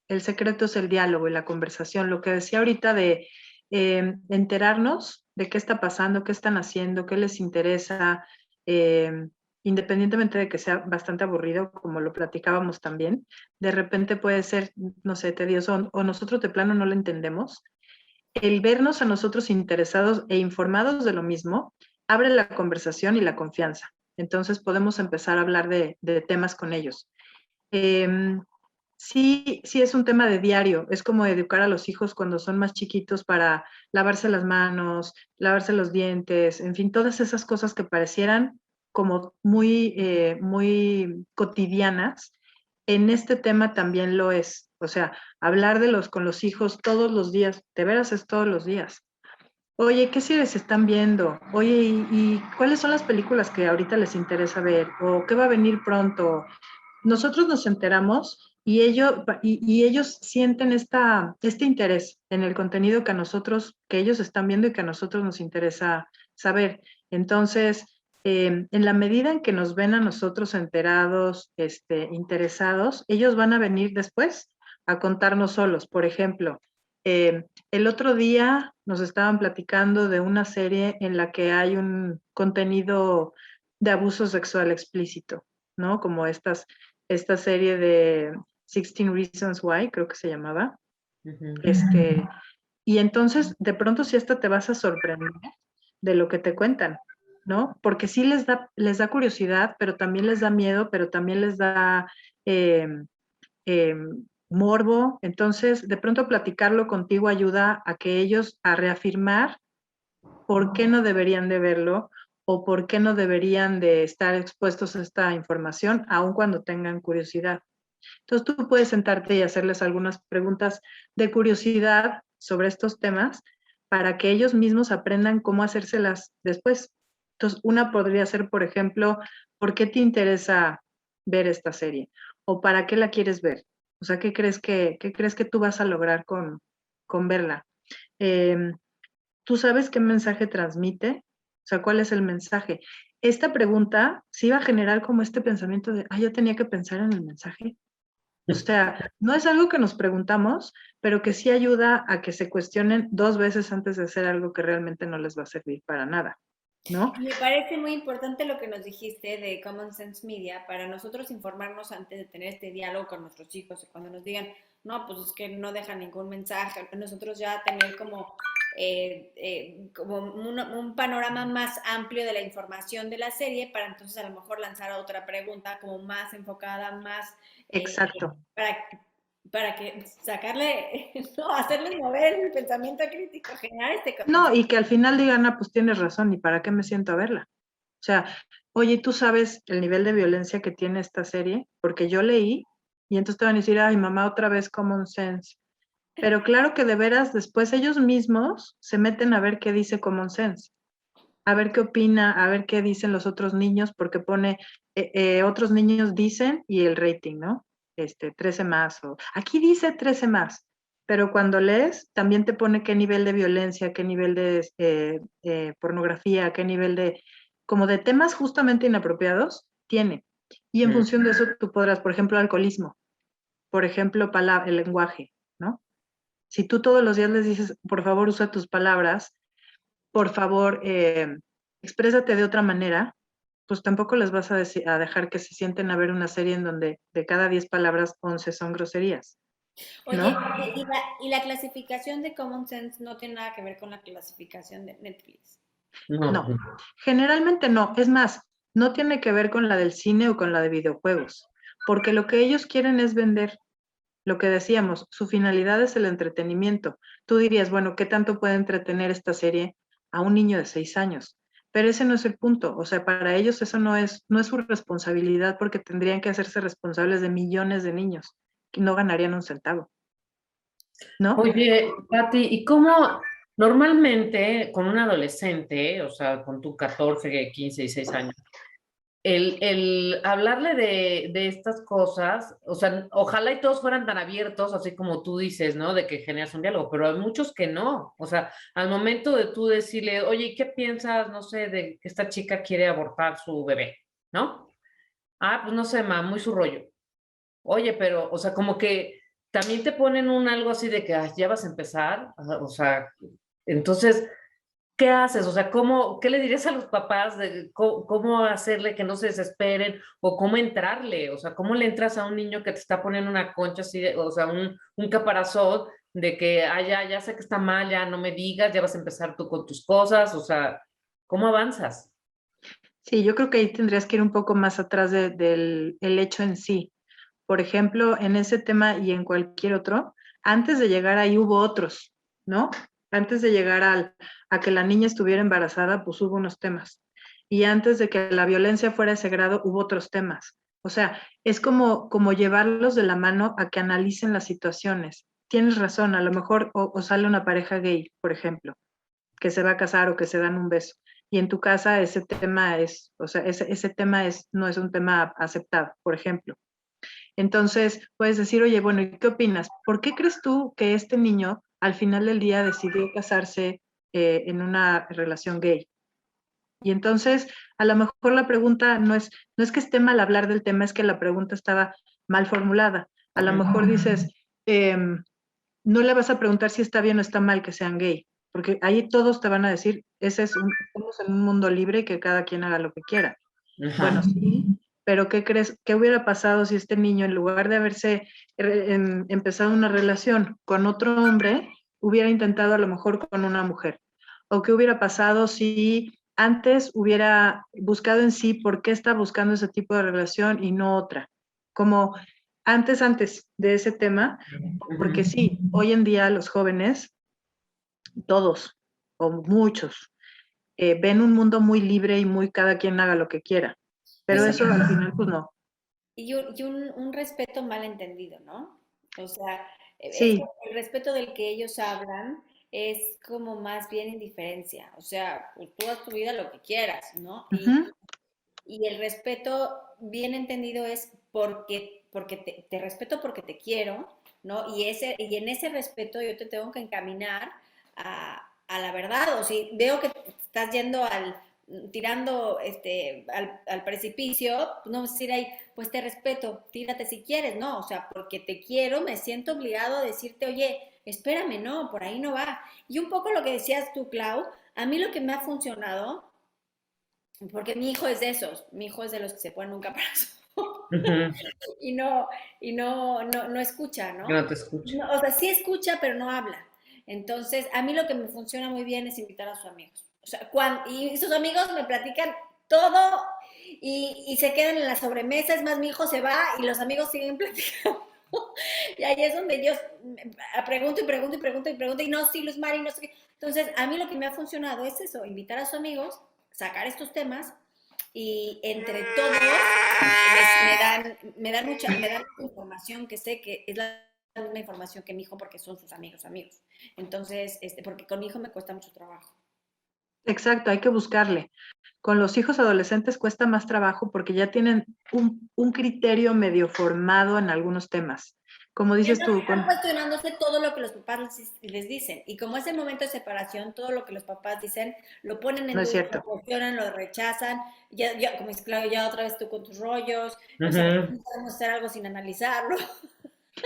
el secreto es el diálogo y la conversación. Lo que decía ahorita de enterarnos de qué está pasando, qué están haciendo, qué les interesa, eh, independientemente de que sea bastante aburrido, como lo platicábamos también, de repente puede ser, no sé, tedioso o nosotros de plano no lo entendemos. El vernos a nosotros interesados e informados de lo mismo abre la conversación y la confianza. Entonces podemos empezar a hablar de temas con ellos. Sí, sí es un tema de diario, es como educar a los hijos cuando son más chiquitos para lavarse las manos, lavarse los dientes, en fin, todas esas cosas que parecieran como muy cotidianas. En este tema también lo es, o sea, hablar con los hijos todos los días, de veras es todos los días. Oye, ¿qué series están viendo? Oye, ¿y cuáles son las películas que ahorita les interesa ver? ¿O qué va a venir pronto? Nosotros nos enteramos y ellos sienten este interés en el contenido que ellos están viendo y que a nosotros nos interesa saber. Entonces, en la medida en que nos ven a nosotros enterados, interesados, ellos van a venir después a contarnos solos. Por ejemplo, el otro día nos estaban platicando de una serie en la que hay un contenido de abuso sexual explícito, ¿no? Como esta serie de 16 Reasons Why, creo que se llamaba. Y entonces, de pronto sí hasta te vas a sorprender de lo que te cuentan, ¿no? Porque sí les da curiosidad, pero también les da miedo, pero también les da eh, eh, morbo. Entonces, de pronto platicarlo contigo ayuda a que ellos a reafirmar por qué no deberían de verlo o por qué no deberían de estar expuestos a esta información, aun cuando tengan curiosidad. Entonces tú puedes sentarte y hacerles algunas preguntas de curiosidad sobre estos temas para que ellos mismos aprendan cómo hacérselas después. Entonces, una podría ser, por ejemplo, ¿por qué te interesa ver esta serie? ¿O para qué la quieres ver? O sea, qué crees que tú vas a lograr con verla? ¿Tú sabes qué mensaje transmite? O sea, ¿cuál es el mensaje? Esta pregunta sí va a generar como este pensamiento de, yo tenía que pensar en el mensaje. O sea, no es algo que nos preguntamos, pero que sí ayuda a que se cuestionen 2 veces antes de hacer algo que realmente no les va a servir para nada, ¿no? Me parece muy importante lo que nos dijiste de Common Sense Media para nosotros informarnos antes de tener este diálogo con nuestros hijos. Cuando nos digan, no, pues es que no dejan ningún mensaje, nosotros ya tener como un panorama más amplio de la información de la serie para entonces a lo mejor lanzar otra pregunta como más enfocada, más Exacto. para, para que sacarle, no, hacerles mover el pensamiento crítico, generar este No, y que al final digan, pues tienes razón, ¿y para qué me siento a verla? O sea, oye, ¿tú sabes el nivel de violencia que tiene esta serie? Porque yo leí y entonces te van a decir, ay, mamá, otra vez Common Sense. Pero claro que de veras después ellos mismos se meten a ver qué dice Common Sense, a ver qué opina, a ver qué dicen los otros niños, porque pone otros niños dicen y el rating, ¿no? 13 más, o aquí dice 13 más, pero cuando lees también te pone qué nivel de violencia, qué nivel de pornografía, qué nivel como de temas justamente inapropiados tiene. Y en función de eso tú podrás, por ejemplo, alcoholismo, por ejemplo, el lenguaje, ¿no? Si tú todos los días les dices, por favor, usa tus palabras, por favor, exprésate de otra manera, pues tampoco les vas a dejar que se sienten a ver una serie en donde de cada 10 palabras, 11 son groserías, Oye, ¿no? y la clasificación de Common Sense no tiene nada que ver con la clasificación de Netflix. No, generalmente no. Es más, no tiene que ver con la del cine o con la de videojuegos, porque lo que ellos quieren es vender. Lo que decíamos, su finalidad es el entretenimiento. Tú dirías, bueno, ¿qué tanto puede entretener esta serie a un niño de 6 años? Pero ese no es el punto. O sea, para ellos eso no es su responsabilidad porque tendrían que hacerse responsables de millones de niños que no ganarían un centavo, ¿no? Oye, Pati, ¿y cómo normalmente con un adolescente, o sea, con tu 14, 15, 16 años, el hablarle de estas cosas, o sea, ojalá y todos fueran tan abiertos, así como tú dices, ¿no? De que generas un diálogo, pero hay muchos que no. O sea, al momento de tú decirle, oye, ¿qué piensas, no sé, de que esta chica quiere abortar su bebé, ¿no? Pues no sé, ma, muy su rollo. Oye, pero, o sea, como que también te ponen un algo así de que ya vas a empezar, o sea, entonces, ¿qué haces? O sea, ¿qué le dirías a los papás de cómo hacerle que no se desesperen o cómo entrarle? O sea, ¿cómo le entras a un niño que te está poniendo una concha así, o sea, un caparazón de que, ya sé que está mal, ya no me digas, ya vas a empezar tú con tus cosas, o sea, ¿cómo avanzas? Sí, yo creo que ahí tendrías que ir un poco más atrás del el hecho en sí. Por ejemplo, en ese tema y en cualquier otro, antes de llegar ahí hubo otros, ¿no? Antes de llegar a que la niña estuviera embarazada, pues hubo unos temas. Y antes de que la violencia fuera a ese grado, hubo otros temas. O sea, es como llevarlos de la mano a que analicen las situaciones. Tienes razón, a lo mejor o sale una pareja gay, por ejemplo, que se va a casar o que se dan un beso. Y en tu casa ese tema es, o sea, ese tema no es un tema aceptado, por ejemplo. Entonces puedes decir, oye, bueno, ¿y qué opinas? ¿Por qué crees tú que este niño al final del día decidió casarse en una relación gay? Y entonces, a lo mejor la pregunta no es que esté mal hablar del tema, es que la pregunta estaba mal formulada. A lo mejor dices, no le vas a preguntar si está bien o está mal que sean gay, porque ahí todos te van a decir, estamos en un mundo libre y que cada quien haga lo que quiera. Bueno, sí, pero ¿qué crees? ¿Qué hubiera pasado si este niño, en lugar de haberse empezado una relación con otro hombre, hubiera intentado a lo mejor con una mujer? ¿O qué hubiera pasado si antes hubiera buscado en sí por qué está buscando ese tipo de relación y no otra? Como antes de ese tema, porque sí, hoy en día los jóvenes, todos o muchos, ven un mundo muy libre y muy cada quien haga lo que quiera. Pero eso al final, pues no. Y un respeto mal entendido, ¿no? O sea, Sí. el respeto del que ellos hablan es como más bien indiferencia. O sea, pues tú haz tu vida lo que quieras, ¿no? Uh-huh. Y el respeto bien entendido es porque te respeto porque te quiero, ¿no? Y en ese respeto yo te tengo que encaminar a la verdad. O si veo que te estás yendo tirando al precipicio, pues no vas a decir ahí, pues te respeto, tírate si quieres, ¿no? O sea, porque te quiero, me siento obligado a decirte, oye, espérame, no, por ahí no va. Y un poco lo que decías tú, Clau, a mí lo que me ha funcionado porque mi hijo es de esos, mi hijo es de los que se ponen un caparazón y no escucha, Que ¿no? no te escuche. O sea, sí escucha, pero no habla. Entonces, a mí lo que me funciona muy bien es invitar a sus amigos. O sea, y sus amigos me platican todo y se quedan en la sobremesa. Es más, mi hijo se va y los amigos siguen platicando. Y ahí es donde yo pregunto y pregunto y pregunto y pregunto y no, sí, Luz Mari, no sé qué. Entonces, a mí lo que me ha funcionado es eso, invitar a sus amigos, sacar estos temas y entre todos me dan información que sé que es la misma información que mi hijo porque son sus amigos. Entonces, porque con mi hijo me cuesta mucho trabajo. Exacto, hay que buscarle. Con los hijos adolescentes cuesta más trabajo porque ya tienen un criterio medio formado en algunos temas. Como dices tú, Están cuestionándose todo lo que los papás les dicen. Y como es el momento de separación, todo lo que los papás dicen lo ponen no en es duda, cierto. lo cuestionan, lo rechazan. Ya, como dice Claudia, ya otra vez tú con tus rollos. O sea, Ujú. no podemos hacer algo sin analizarlo.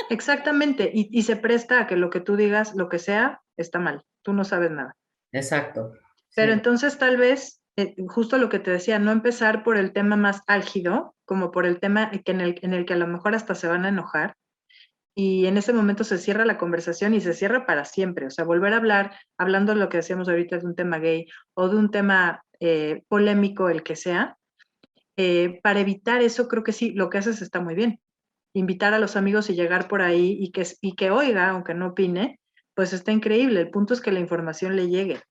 Exactamente, y se presta a que lo que tú digas, lo que sea, está mal. Tú no sabes nada. Exacto. Pero Sí. entonces tal vez, justo lo que te decía, no empezar por el tema más álgido, como por el tema en el que a lo mejor hasta se van a enojar, y en ese momento se cierra la conversación y se cierra para siempre. O sea, volver a hablar, hablando de lo que decíamos ahorita de un tema gay o de un tema polémico, el que sea, para evitar eso, creo que sí, lo que haces está muy bien. Invitar a los amigos y llegar por ahí y que oiga, aunque no opine, pues está increíble. El punto es que la información le llegue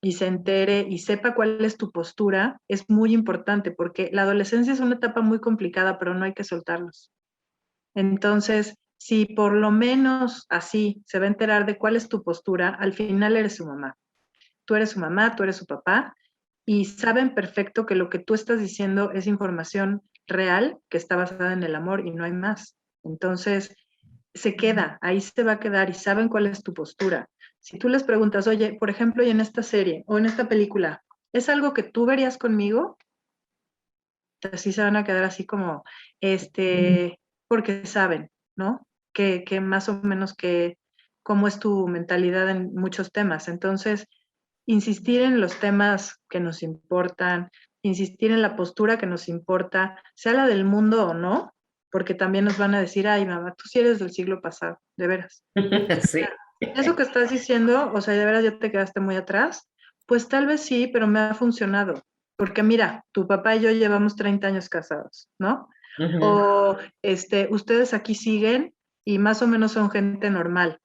y se entere y sepa cuál es tu postura, es muy importante porque la adolescencia es una etapa muy complicada, pero no hay que soltarlos. Entonces, si por lo menos así se va a enterar de cuál es tu postura, al final eres su mamá. Tú eres su mamá, tú eres su papá, y saben perfecto que lo que tú estás diciendo es información real que está basada en el amor y no hay más. Entonces, se queda, ahí se va a quedar y saben cuál es tu postura. Si tú les preguntas, oye, por ejemplo, y en esta serie o en esta película, ¿es algo que tú verías conmigo? Así se van a quedar así como, porque saben, ¿no? Que más o menos que cómo es tu mentalidad en muchos temas. Entonces, insistir en los temas que nos importan, insistir en la postura que nos importa, sea la del mundo o no, porque también nos van a decir, ay, mamá, tú sí eres del siglo pasado, de veras. Sí. Eso que estás diciendo, o sea, de veras ya te quedaste muy atrás, pues tal vez sí, pero me ha funcionado. Porque mira, tu papá y yo llevamos 30 años casados, ¿no? Ujú. O ustedes aquí siguen y más o menos son gente normal,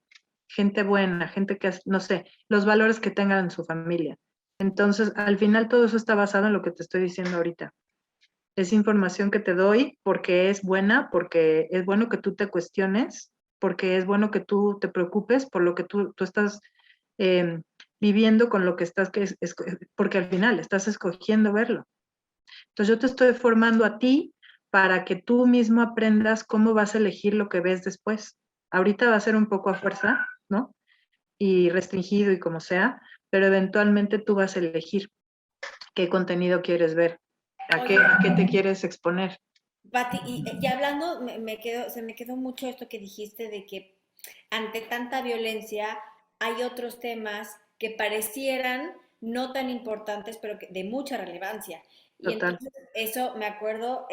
gente buena, gente que, no sé, los valores que tengan en su familia. Entonces, al final todo eso está basado en lo que te estoy diciendo ahorita. Es información que te doy porque es buena, porque es bueno que tú te cuestiones, porque es bueno que tú te preocupes por lo que tú estás eh, viviendo con lo que estás, porque al final estás escogiendo verlo. Entonces yo te estoy formando a ti para que tú mismo aprendas cómo vas a elegir lo que ves después. Ahorita va a ser un poco a fuerza, ¿no? Y restringido y como sea, pero eventualmente tú vas a elegir qué contenido quieres ver, a qué te quieres exponer. Pati, y hablando, se me quedó mucho esto que dijiste de que ante tanta violencia hay otros temas que parecieran no tan importantes, pero que, de mucha relevancia. Y Total. entonces eso me acuerdo,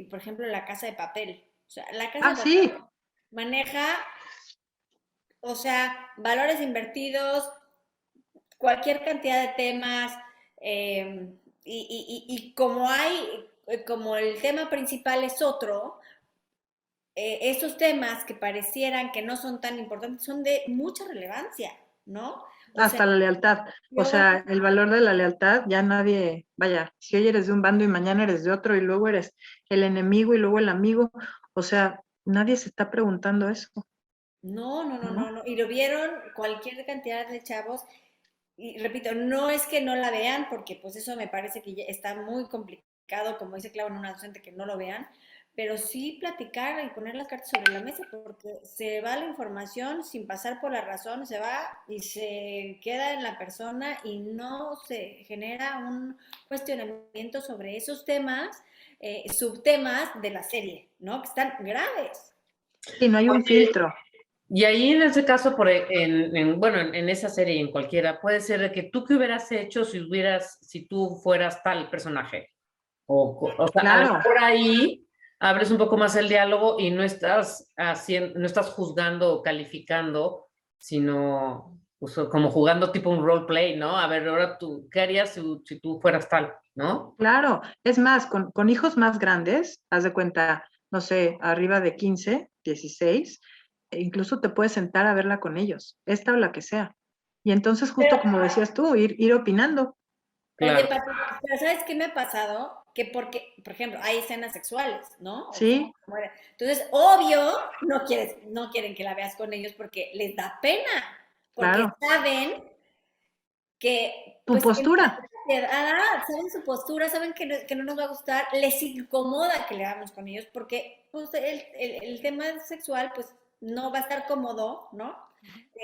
por ejemplo, La Casa de Papel. O sea, La Casa Ah, de sí, Papel maneja, o sea, valores invertidos, cualquier cantidad de temas, y como hay, como el tema principal es otro, esos temas que parecieran que no son tan importantes son de mucha relevancia, ¿no? O sea, hasta la lealtad. O yo, sea, el valor de la lealtad, ya nadie, vaya, si hoy eres de un bando y mañana eres de otro y luego eres el enemigo y luego el amigo, o sea, nadie se está preguntando eso, ¿no? no. Y lo vieron cualquier cantidad de chavos. Y repito, no es que no la vean, porque pues eso me parece que ya está muy complicado, como dice Clau, en una docente que no lo vean, pero sí platicar y poner las cartas sobre la mesa, porque se va la información sin pasar por la razón, se va y se queda en la persona y no se genera un cuestionamiento sobre esos temas, subtemas de la serie, ¿no? Que están graves. Sí, no hay un filtro. Y ahí en ese caso, bueno, en esa serie y en cualquiera, puede ser de que tú qué hubieras hecho si tú fueras tal personaje. O sea, a lo Claro. mejor ahí abres un poco más el diálogo y no estás haciendo, no estás juzgando o calificando, sino pues, como jugando tipo un roleplay, ¿no? A ver, ahora tú, ¿qué harías si tú fueras tal, ¿no? Claro, es más, con hijos más grandes, haz de cuenta, no sé, arriba de 15, 16, e incluso te puedes sentar a verla con ellos, esta o la que sea. Y entonces, justo como decías tú, ir opinando. Oye, Claro. Pati, pero ¿sabes qué me ha pasado? Que porque, por ejemplo, hay escenas sexuales, ¿no? O sea, Sí, entonces, obvio, no quieren que la veas con ellos porque les da pena, porque claro. saben que, Tu pues, en postura. la sociedad, saben su postura, saben que no nos va a gustar, les incomoda que le hagamos con ellos, porque pues, el tema sexual, pues, no va a estar cómodo, ¿no?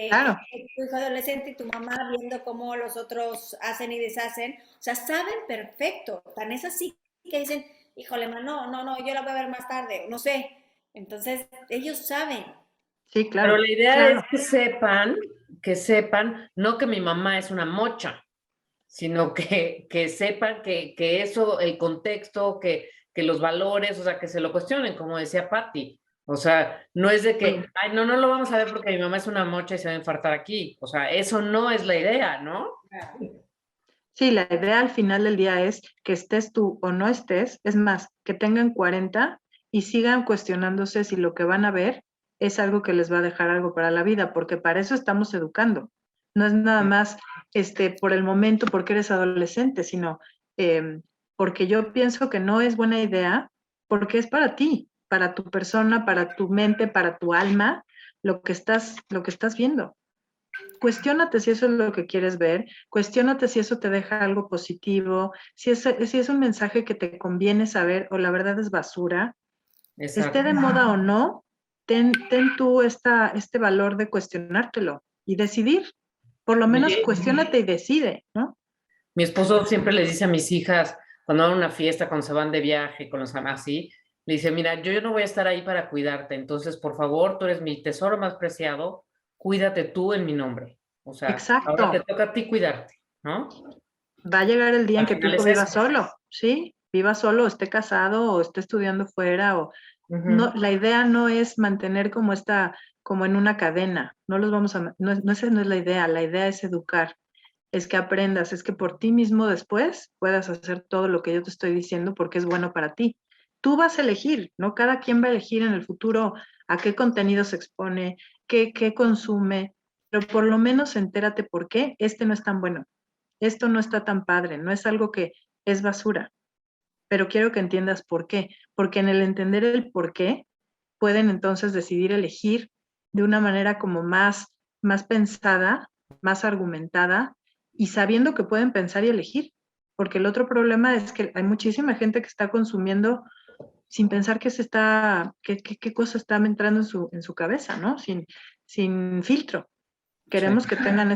Claro. Tu hijo adolescente y tu mamá viendo cómo los otros hacen y deshacen, o sea, saben perfecto, tan es así que dicen, híjole, no, yo la voy a ver más tarde, no sé. Entonces, ellos saben. Sí, Pero claro, la idea es claro. que sepan, no que mi mamá es una mocha, sino que sepan que eso, el contexto, que los valores, o sea, que se lo cuestionen, como decía Patti. O sea, no es de Sí. que, ay, no lo vamos a ver porque mi mamá es una mocha y se va a infartar aquí. O sea, eso no es la idea, ¿no? Sí, la idea al final del día es que estés tú o no estés, es más, que tengan 40 y sigan cuestionándose si lo que van a ver es algo que les va a dejar algo para la vida, porque para eso estamos educando. No es nada más por el momento porque eres adolescente, sino porque yo pienso que no es buena idea, porque es para ti, para tu persona, para tu mente, para tu alma, lo que estás viendo. Cuestiónate si eso es lo que quieres ver, cuestiónate si eso te deja algo positivo, si es un mensaje que te conviene saber o la verdad es basura, esté Exacto. de moda o no, ten tú este valor de cuestionártelo y decidir. Por lo menos Mi, cuestiónate y decide, ¿no? mi esposo siempre les dice a mis hijas, cuando van a una fiesta, cuando se van de viaje, con los así, le dice, mira, yo no voy a estar ahí para cuidarte, entonces, por favor, tú eres mi tesoro más preciado, cuídate tú en mi nombre. O sea, ahora te Exacto. toca a ti cuidarte, ¿no? Va a llegar el día en Al que tu final hijo es viva eso. solo, ¿sí? Viva solo, o esté casado, o esté estudiando fuera, o no, Ujú. la idea no es mantener como en una cadena, no los vamos a, no, esa no es la idea es educar, es que aprendas, es que por ti mismo después puedas hacer todo lo que yo te estoy diciendo porque es bueno para ti. Tú vas a elegir, ¿no? Cada quien va a elegir en el futuro a qué contenido se expone, qué consume, pero por lo menos entérate por qué este no es tan bueno, esto no está tan padre, no es algo que es basura, pero quiero que entiendas por qué, porque en el entender el por qué, pueden entonces decidir elegir de una manera como más pensada, más argumentada y sabiendo que pueden pensar y elegir, porque el otro problema es que hay muchísima gente que está consumiendo sin pensar qué cosa está entrando en su cabeza, ¿no? Sin filtro. Queremos que tengan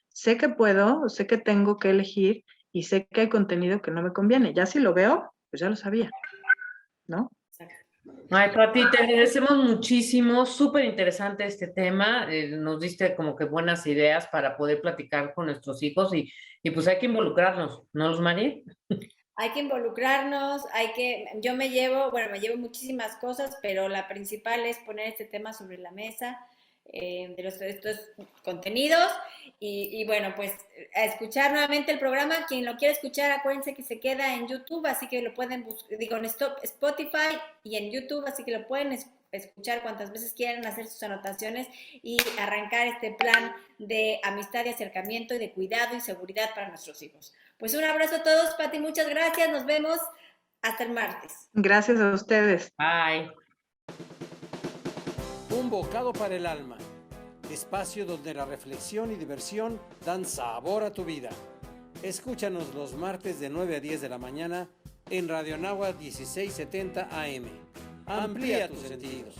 sé que puedo, sé que tengo que elegir y sé que hay contenido que no me conviene. Ya si lo veo, pues ya lo sabía, ¿no? Ay, Pati, te agradecemos muchísimo, súper interesante este tema, nos diste como que buenas ideas para poder platicar con nuestros hijos y pues hay que involucrarnos, ¿no, Luz Mari? Hay que involucrarnos, yo me llevo muchísimas cosas, pero la principal es poner este tema sobre la mesa, de estos contenidos y bueno, pues a escuchar nuevamente el programa. Quien lo quiera escuchar, acuérdense que se queda en YouTube, así que lo pueden buscar, digo, en Spotify y en YouTube, así que lo pueden escuchar cuantas veces quieran, hacer sus anotaciones y arrancar este plan de amistad y acercamiento y de cuidado y seguridad para nuestros hijos. Pues un abrazo a todos, Pati, muchas gracias, nos vemos hasta el martes. Gracias a ustedes. Bye. Un bocado para el alma, espacio donde la reflexión y diversión dan sabor a tu vida. Escúchanos los martes de 9 a 10 de la mañana en Radio Anáhuac 1670 AM. Amplía tus sentidos.